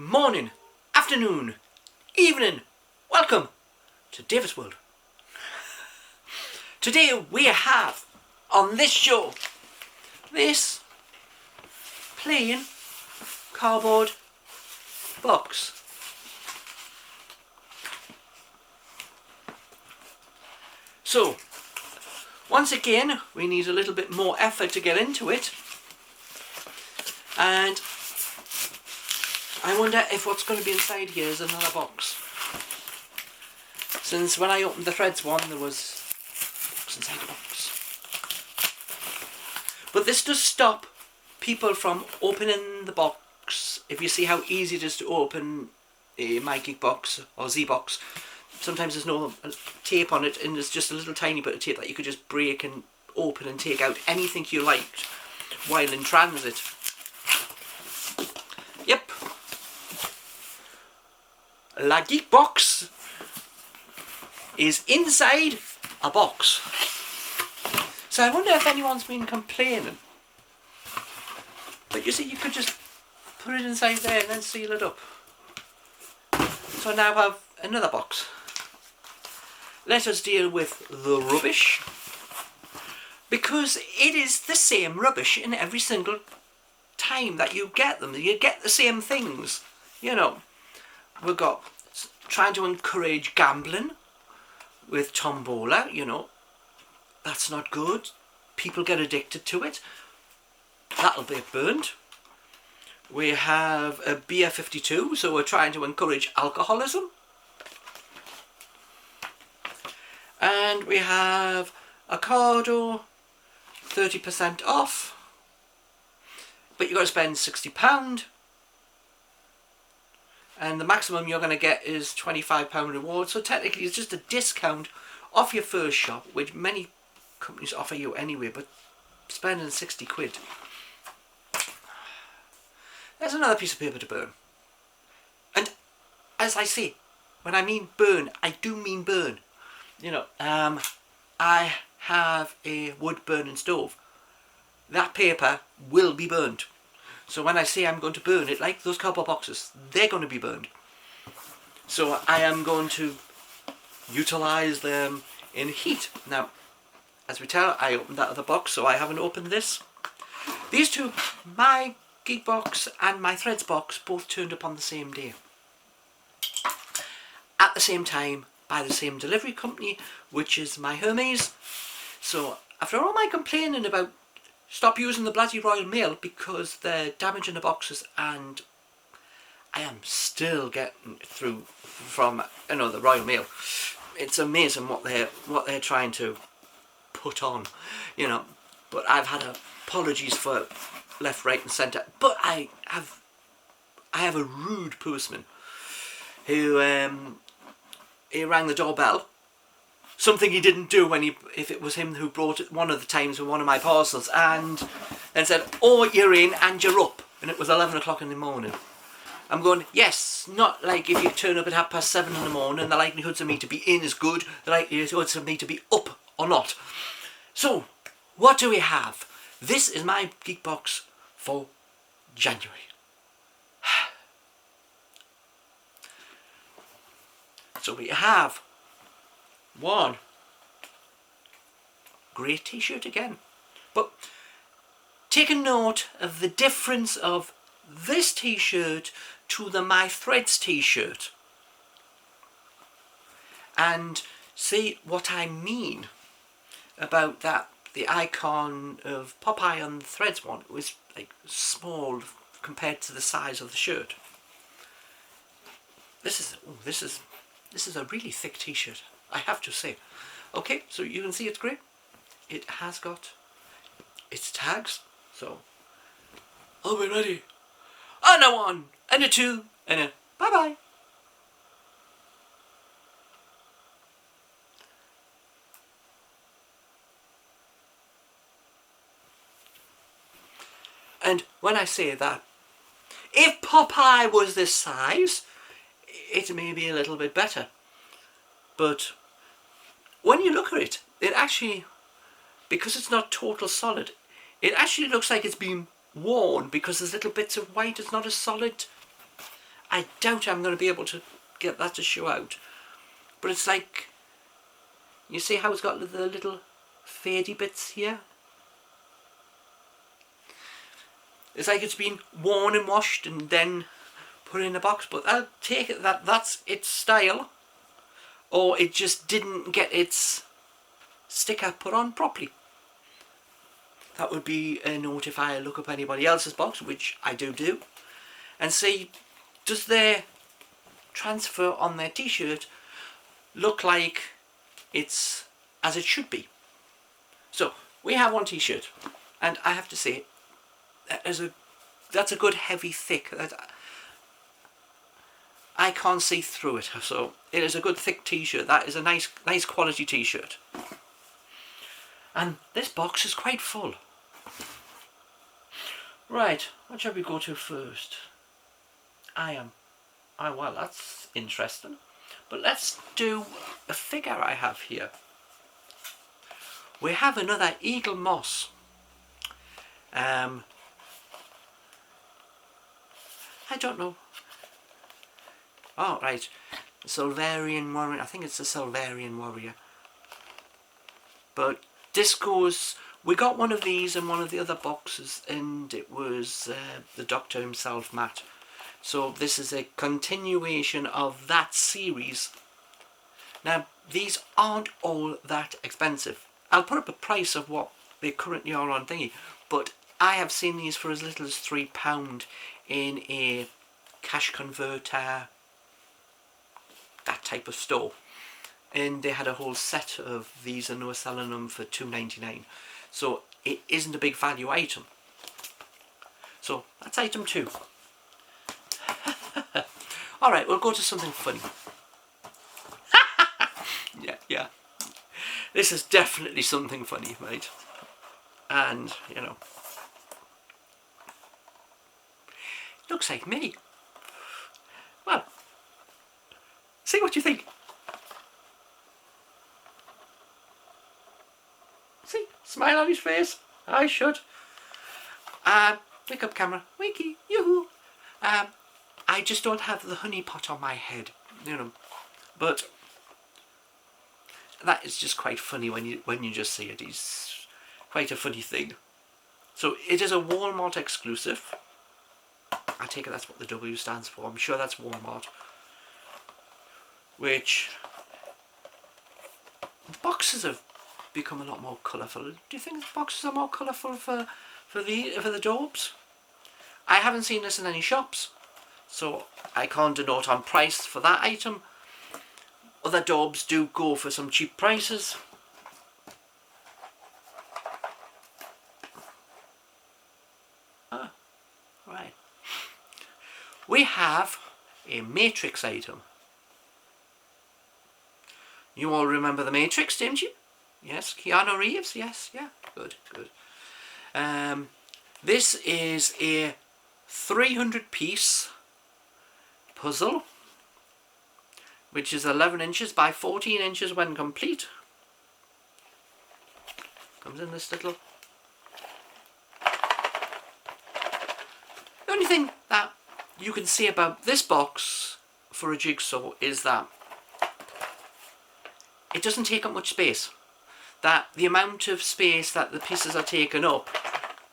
morning, afternoon, evening. Welcome to David's World. Today we have on this show this plain cardboard box. So, once again, we need a little bit more effort to get into it. And I wonder if what's going to be inside here is another box. Since when I opened the Threads one, there was a box inside the box. But this does stop people from opening the box. If you see how easy it is to open a My Geek Box or Z Box, sometimes there's no tape on it and there's just a little tiny bit of tape that you could just break and open and take out anything you liked while in transit. Yep. La Geek Box is inside a box. So I wonder if anyone's been complaining. But you see, you could just put it inside there and then seal it up. So I now have another box. Let us deal with the rubbish. Because it is the same rubbish in every single time that you get them. You get the same things. You know, we've got trying to encourage gambling with tombola, you know. That's not good. People get addicted to it. That'll be burned. We have a beer 52, so we're trying to encourage alcoholism. And we have Ocado, 30% off. But you've got to spend £60. And the maximum you're going to get is £25 reward. So technically it's just a discount off your first shop, which many companies offer you anyway, but spending 60 quid. There's another piece of paper to burn. And as I say, when I mean burn, I do mean burn. You know, I have a wood burning stove. That paper will be burned. So when I say I'm going to burn it, like those cardboard boxes, they're going to be burned. So I am going to utilise them in heat. Now, as we tell, I opened that other box, so I haven't opened this. These two, my Geek Box and my Threads box, both turned up on the same day. At the same time, by the same delivery company, which is my Hermes. So after all my complaining about stop using the bloody Royal Mail because they're damaging the boxes, and I am still getting through from the Royal Mail. It's amazing what they're trying to put on, you know. But I've had apologies for left, right, and centre. But I have a rude postman who he rang the doorbell. Something he didn't do if it was him who brought it one of the times with one of my parcels, and then said, "Oh, you're in and you're up," and it was 11 o'clock in the morning. I'm going, yes, not like if you turn up at 7:30 in the morning, the likelihoods of me to be in is good, the likelihoods of me to be up or not. So, what do we have? This is my Geek Box for January. So we have one great t-shirt again, but take a note of the difference of this t-shirt to the My Threads t-shirt and see what I mean about that. The icon of Popeye on the Threads one was like small compared to the size of the shirt. This is a really thick t-shirt, I have to say. Okay, so you can see it's great. It has got its tags, so are we ready? And a 1, and a 2, and a bye-bye. And when I say that, if Popeye was this size, it may be a little bit better. But when you look at it, it actually, because it's not total solid, it actually looks like it's been worn because there's little bits of white. It's not as solid I doubt I'm going to be able to get that to show out. But it's like, you see how it's got the little fadey bits here? It's like it's been worn and washed and then put in a box, but I'll take it that that's its style, or it just didn't get its sticker put on properly. That would be a note if I look up anybody else's box, which I do, and see, does their transfer on their t-shirt look like it's as it should be. So we have one t-shirt, and I have to say that's a good heavy thick. I can't see through it, so it is a good thick t-shirt. That is a nice quality t-shirt. And this box is quite full. Right, what shall we go to first? Well, that's interesting. But let's do a figure I have here. We have another Eagle Moss. I don't know. Oh, right. Silverian Warrior. I think it's a Silverian Warrior. But this goes... We got one of these in one of the other boxes, and it was the Doctor himself, Matt. So this is a continuation of that series. Now, these aren't all that expensive. I'll put up a price of what they currently are on thingy, but I have seen these for as little as £3 in a cash converter, that type of store. And they had a whole set of these and they were selling them for £2.99. So it isn't a big value item. So that's item 2. Alright, we'll go to something funny. Yeah. This is definitely something funny, right? And, you know, looks like me. Well, see what you think. See, smile on his face. I should. Wake up camera. Wakey, yoo-hoo. I just don't have the honey pot on my head, you know. But that is just quite funny when you just see it. It's quite a funny thing. So it is a Walmart exclusive. I take it that's what the W stands for. I'm sure that's Walmart. Which boxes have become a lot more colourful. Do you think the boxes are more colourful for the daubs? I haven't seen this in any shops, so I can't denote on price for that item. Other daubs do go for some cheap prices. Right. We have a Matrix item. You all remember the Matrix, didn't you? Yes, Keanu Reeves, yes, yeah, good. This is a 300-piece puzzle, which is 11 inches by 14 inches when complete. Comes in this little... The only thing that you can see about this box for a jigsaw is that it doesn't take up much space. That the amount of space that the pieces are taken up,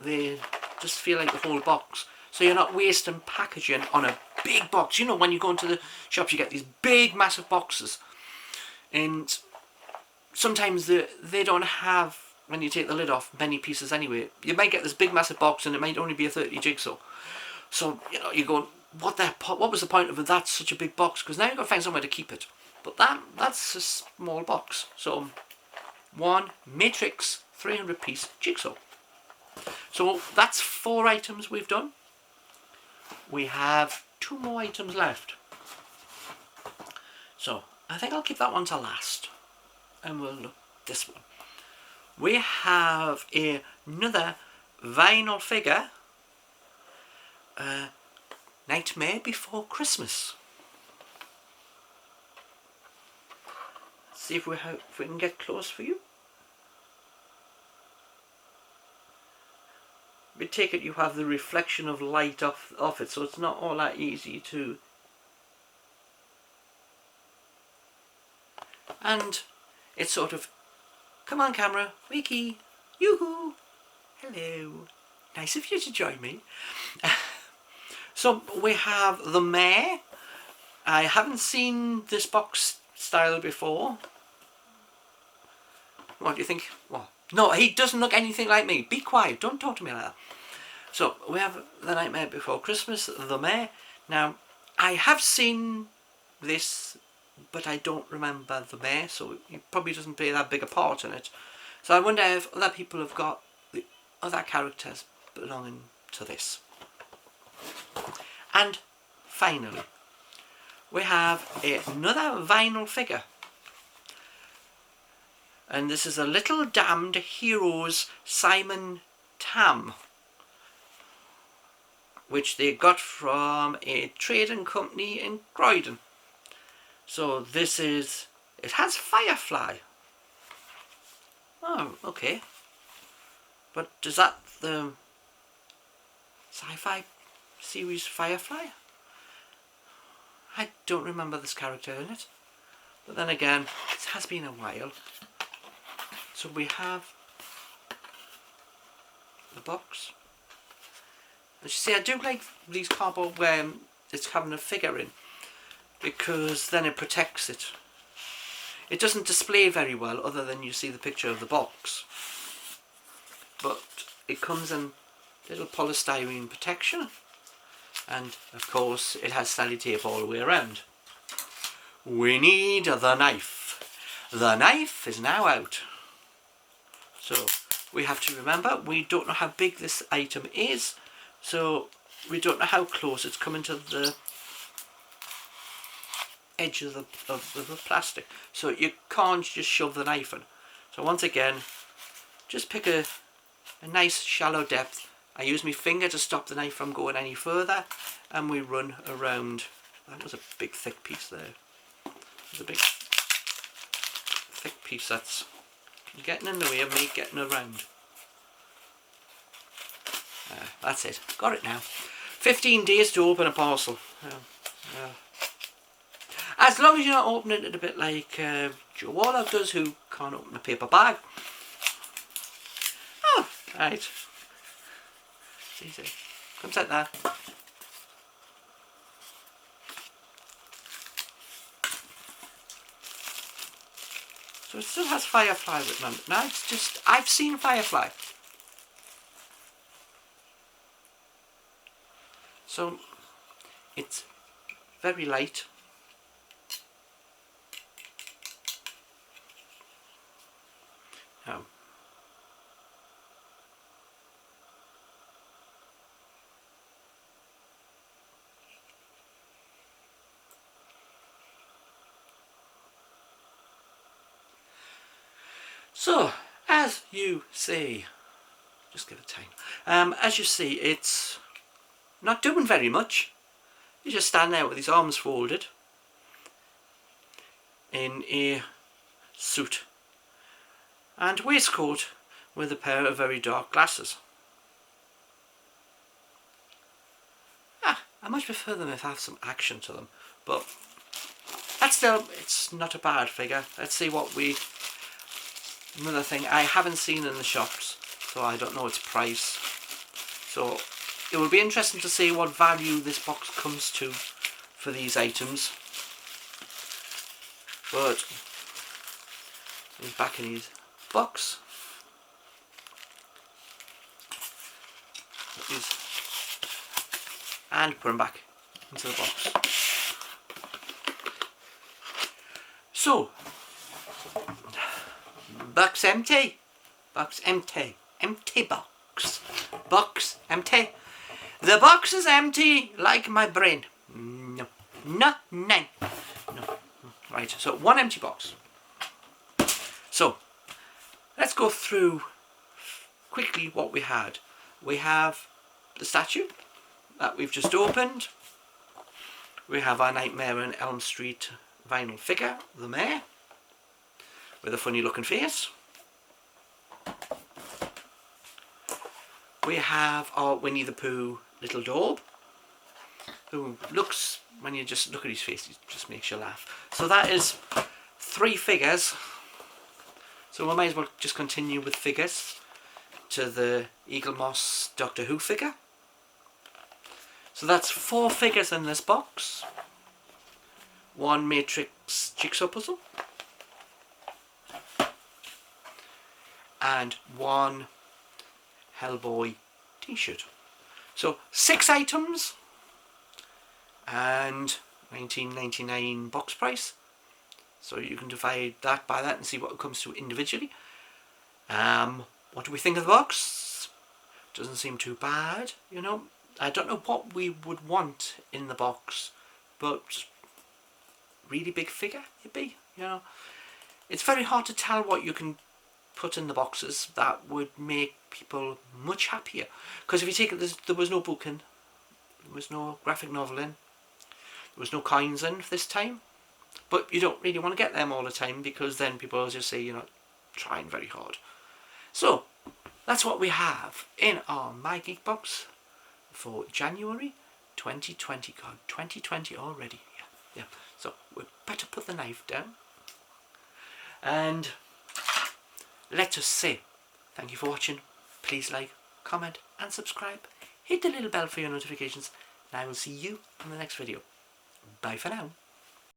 they just feel like the whole box. So you're not wasting packaging on a big box. You know, when you go into the shops, you get these big, massive boxes. And sometimes they don't have, when you take the lid off, many pieces anyway. You might get this big, massive box and it might only be a 30 jigsaw. So, you know, you're going, what was the point of that such a big box? Because now you've got to find somewhere to keep it. But that's a small box. So, one Matrix 300-piece jigsaw. So that's 4 items we've done. We have 2 more items left. So I think I'll keep that one to last. And we'll look at this one. We have another vinyl figure. Nightmare Before Christmas. Let's see if we can get close for you. We take it you have the reflection of light off it, so it's not all that easy to And it's sort of, come on camera, Wiki, yoo-hoo, hello, nice of you to join me. So we have the Mayor. I haven't seen this box style before. What do you think? What? No, he doesn't look anything like me. Be quiet, don't talk to me like that. So we have The Nightmare Before Christmas, the Mayor. Now, I have seen this, but I don't remember the Mayor, so he probably doesn't play that big a part in it. So I wonder if other people have got the other characters belonging to this. And finally, we have another vinyl figure. And this is a Little Damned Heroes Simon Tam, which they got from a trading company in Croydon. So this is, it has Firefly. Oh, okay. But is that the sci-fi series Firefly? I don't remember this character in it. But then again, it has been a while. So we have the box. As you see, I do like these cardboard where it's having a figure in, because then it protects it. It doesn't display very well other than you see the picture of the box. But it comes in little polystyrene protection, and of course it has sellotape all the way around. We need the knife. The knife is now out. So we have to remember, we don't know how big this item is, so we don't know how close it's coming to the edge of the plastic. So you can't just shove the knife in. So once again, just pick a nice shallow depth. I use my finger to stop the knife from going any further, and we run around. That was a big thick piece there. There's a big thick piece that's getting in the way of me getting around. That's it. Got it now. 15 days to open a parcel. As long as you're not opening it a bit like Joe Warlock does, who can't open a paper bag. Oh, right. It's easy. Comes like that. So it still has Firefly written on it. Now it's just, I've seen Firefly. So it's very light. So, as you see, just give it time. As you see, it's not doing very much. You just stand there with his arms folded in a suit and waistcoat with a pair of very dark glasses. I much prefer them if I have some action to them, but that's still, it's not a bad figure. Let's see what we... Another thing I haven't seen in the shops, so I don't know its price. So it will be interesting to see what value this box comes to for these items. But he's back in his box. And put him back into the box. So, box empty. Box empty. Empty box. Box empty. The box is empty like my brain. No. No. No. No. Right, so one empty box. So, let's go through quickly what we had. We have the statue that we've just opened. We have our Nightmare on Elm Street vinyl figure, the Mayor, with a funny looking face. We have our Winnie the Pooh little daub, who looks, when you just look at his face, it just makes you laugh. So that is 3 figures, so I might as well just continue with figures to the Eagle Moss Doctor Who figure. So that's 4 figures in this box, 1 Matrix jigsaw puzzle, and 1 Hellboy t-shirt. So 6 items and $19.99 box price. So you can divide that by that and see what it comes to individually. What do we think of the box? Doesn't seem too bad, you know. I don't know what we would want in the box, but really big figure maybe, you know. It's very hard to tell what you can put in the boxes that would make people much happier. Because if you take it, there was no book in, there was no graphic novel in, there was no coins in this time. But you don't really want to get them all the time, because then people will just say you're not trying very hard. So that's what we have in our My Geek Box for January 2020. God, 2020 already. Yeah. So we better put the knife down and let us say thank you for watching. Please like, comment and subscribe. Hit the little bell for your notifications, and I will see you in the next video. Bye for now.